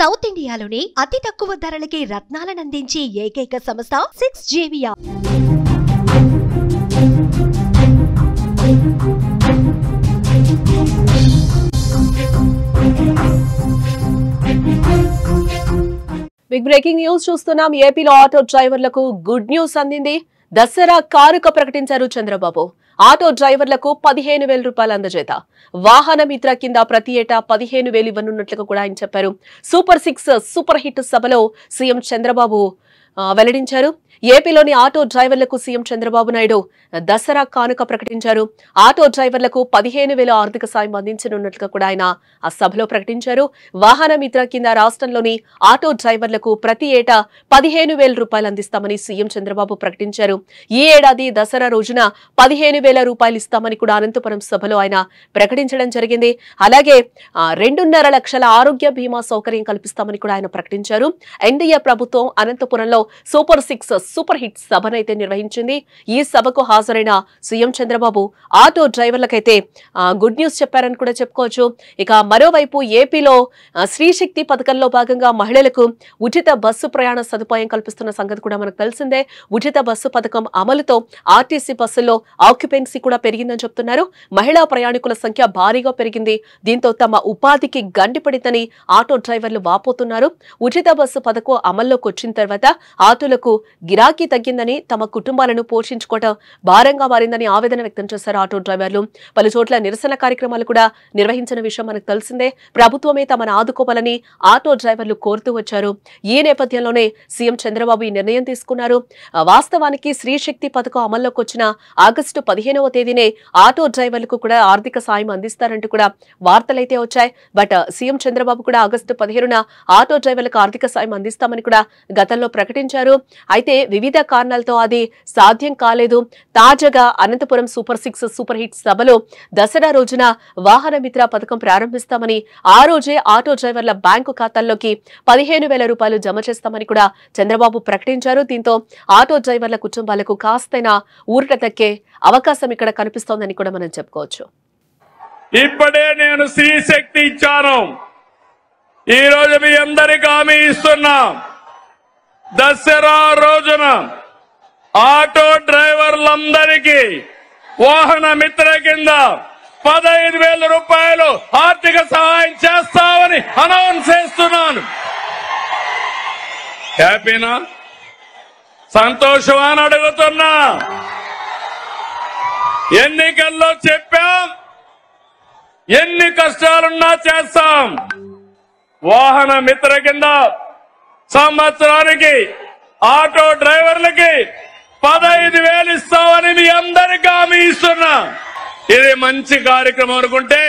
South ఇండియాలోనే అతి తక్కువ ధరలకి రత్నాలనందించే ఏకైక సంస్థ 6JVR. బిగ్ బ్రేకింగ్ న్యూస్ చూస్తున్నాం. ఏపీలో ఆటో డ్రైవర్లకు గుడ్ న్యూస్ అందింది. దసరా కానుక ప్రకటించారు చంద్రబాబు. ఆటో డ్రైవర్లకు 15,000 రూపాయలు అందజేత. వాహన మిత్ర కింద ప్రతి ఏటా 15,000 ఇవ్వనున్నట్లుగా కూడా ఆయన చెప్పారు. సూపర్ 6 సూపర్ హిట్ సభలో సీఎం చంద్రబాబు వెల్లడించారు. ఏపీలోని ఆటో డ్రైవర్లకు సీఎం చంద్రబాబు నాయుడు దసరా కానుక ప్రకటించారు. ఆటో డ్రైవర్లకు 15,000 ఆర్థిక సాయం అందించనున్నట్లుగా కూడా ఆయన ఆ సభలో ప్రకటించారు. వాహన మిత్ర కింద రాష్ట్రంలోని ఆటో డ్రైవర్లకు ప్రతి ఏటా 15,000 రూపాయలు అందిస్తామని సీఎం చంద్రబాబు ప్రకటించారు. ఈ ఏడాది దసరా రోజున 15,000 రూపాయలు ఇస్తామని కూడా అనంతపురం సభలో ఆయన ప్రకటించడం జరిగింది. అలాగే 2.5 లక్షల ఆరోగ్య బీమా సౌకర్యం కల్పిస్తామని కూడా ఆయన ప్రకటించారు. ఎన్డీఏ ప్రభుత్వం అనంతపురంలో సూపర్ 6 సూపర్ హిట్ సభనైతే నిర్వహించింది. ఈ సభకు హాజరైన సీఎం చంద్రబాబు ఆటో డ్రైవర్లకైతే గుడ్ న్యూస్ చెప్పారని కూడా చెప్పుకోవచ్చు. ఇక మరోవైపు ఏపీలో శ్రీశక్తి పథకంలో భాగంగా మహిళలకు ఉచిత బస్సు ప్రయాణ సదుపాయం కల్పిస్తున్న సంగతి కూడా మనకు తెలిసిందే. ఉచిత బస్సు పథకం అమలుతో ఆర్టీసీ బస్సుల్లో ఆక్యుపెన్సీ కూడా పెరిగిందని చెప్తున్నారు. మహిళా ప్రయాణికుల సంఖ్య భారీగా పెరిగింది. దీంతో తమ ఉపాధికి గండిపడిందని ఆటో డ్రైవర్లు వాపోతున్నారు. ఉచిత బస్సు పథకం అమల్లోకి వచ్చిన తర్వాత ఆటోలకు గిరాకీ తగ్గిందని, తమ కుటుంబాలను పోషించుకోవడం భారంగా మారిందని ఆవేదన వ్యక్తం చేశారు ఆటో డ్రైవర్లు. పలు చోట్ల నిరసన కార్యక్రమాలు కూడా నిర్వహించిన విషయం మనకు తెలిసిందే. ప్రభుత్వమే తమను ఆదుకోవాలని ఆటో డ్రైవర్లు కోరుతూ వచ్చారు. ఈ నేపథ్యంలోనే సీఎం చంద్రబాబు ఈ నిర్ణయం తీసుకున్నారు. వాస్తవానికి శ్రీశక్తి పథకం అమల్లోకి వచ్చిన ఆగస్టు 15వ తేదీనే ఆటో డ్రైవర్లకు కూడా ఆర్థిక సాయం అందిస్తారంటూ కూడా వార్తలైతే వచ్చాయి. బట్ సీఎం చంద్రబాబు కూడా ఆగస్టు 15న ఆటో డ్రైవర్లకు ఆర్థిక సాయం అందిస్తామని కూడా గతంలో ప్రకటించారు. అయితే వివిధ కారణాలతో అది సాధ్యం కాలేదు. తాజాగా అనంతపురం సూపర్ 6 సూపర్ హిట్ సభలో దసరా రోజున వాహన మిత్ర పథకం ప్రారంభిస్తామని, ఆ రోజే ఆటో డ్రైవర్ల బ్యాంకు ఖాతాల్లోకి 15,000 రూపాయలు జమ చేస్తామని కూడా చంద్రబాబు ప్రకటించారు. దీంతో ఆటో డ్రైవర్ల కుటుంబాలకు కాస్తైనా ఊరట దక్కే అవకాశం ఇక్కడ కనిపిస్తోందని కూడా మనం చెప్పుకోవచ్చు. ఇప్పుడే నేను శ్రీశక్తి ఇచ్చాను. ఈ రోజు మీ అందరికీ హామీ ఇస్తున్నా, దసరా రోజున ఆటో డ్రైవర్లందరికీ వాహన మిత్ర కింద 15,000 రూపాయలు ఆర్థిక సహాయం చేస్తామని అనౌన్స్ చేస్తున్నాను. హ్యాపీనా, సంతోషమా అని అడుగుతున్నా. ఎన్నికల్లో చెప్పాం, ఎన్ని కష్టాలున్నా చేస్తాం. వాహన మిత్ర కింద సంవత్సరానికి ఆటో డ్రైవర్లకి 15,000 ఇస్తామని మీ అందరికీ హామీ ఇస్తున్నా. ఇది మంచి కార్యక్రమం అనుకుంటే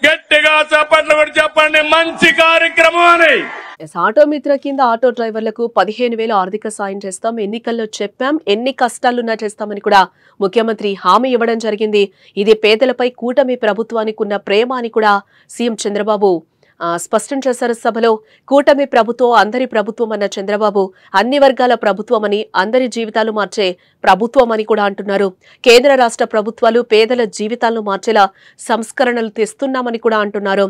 గట్టిగా చప్పట్లు కూడా చెప్పండి, మంచి కార్యక్రమం అని. ఆటో మిత్ర కింద ఆటో డ్రైవర్లకు 15,000 ఆర్థిక సాయం చేస్తాం, ఎన్నికల్లో చెప్పాం, ఎన్ని కష్టాలున్నా చేస్తామని కూడా ముఖ్యమంత్రి హామీ ఇవ్వడం జరిగింది. ఇది పేదలపై కూటమి ప్రభుత్వానికి ఉన్న ప్రేమ అని కూడా సీఎం చంద్రబాబు స్పష్టం చేశారు సభలో. కూటమి ప్రభుత్వం అందరి ప్రభుత్వం అన్న చంద్రబాబు అన్ని వర్గాల ప్రభుత్వం అని, అందరి జీవితాలు మార్చే ప్రభుత్వం అని కూడా అంటున్నారు. కేంద్ర రాష్ట్ర ప్రభుత్వాలు పేదల జీవితాలను మార్చేలా సంస్కరణలు తెస్తున్నామని కూడా అంటున్నారు.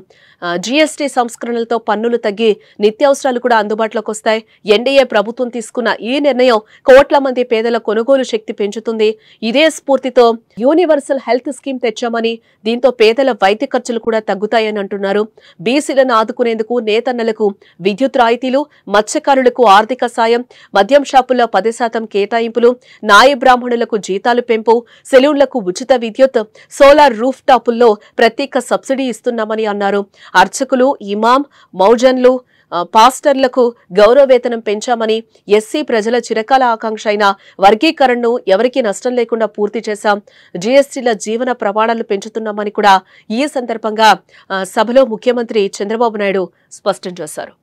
జీఎస్టీ సంస్కరణలతో పన్నులు తగ్గి నిత్యావసరాలు కూడా అందుబాటులోకి వస్తాయి. ఎన్డీఏ ప్రభుత్వం తీసుకున్న ఈ నిర్ణయం కోట్ల మంది పేదల కొనుగోలు శక్తి పెంచుతుంది. ఇదే స్ఫూర్తితో యూనివర్సల్ హెల్త్ స్కీమ్ తెచ్చామని, దీంతో పేదల వైద్య ఖర్చులు కూడా తగ్గుతాయని అంటున్నారు. బీసీలను ఆదుకునేందుకు నేతన్నలకు విద్యుత్ రాయితీలు, మత్స్యకారులకు ఆర్థిక సాయం, మద్యం షాపుల్లో 10% కేటాయింపులు, నాయ బ్రాహ్మణులకు జీతాలు పెంపు, సెలూన్లకు ఉచిత విద్యుత్, సోలార్ రూఫ్ టాపుల్లో ప్రత్యేక సబ్సిడీ ఇస్తున్నామని అన్నారు. అర్చకులు, ఇమాం, మౌజన్లు, పాస్టర్లకు గౌరవ వేతనం పెంచామని, ఎస్సీ ప్రజల చిరకాల ఆకాంక్ష అయిన వర్గీకరణను ఎవరికీ నష్టం లేకుండా పూర్తి చేశాం, జీఎస్టీల జీవన ప్రమాణాలు పెంచుతున్నామని కూడా ఈ సందర్భంగా సభలో ముఖ్యమంత్రి చంద్రబాబు నాయుడు స్పష్టం చేశారు.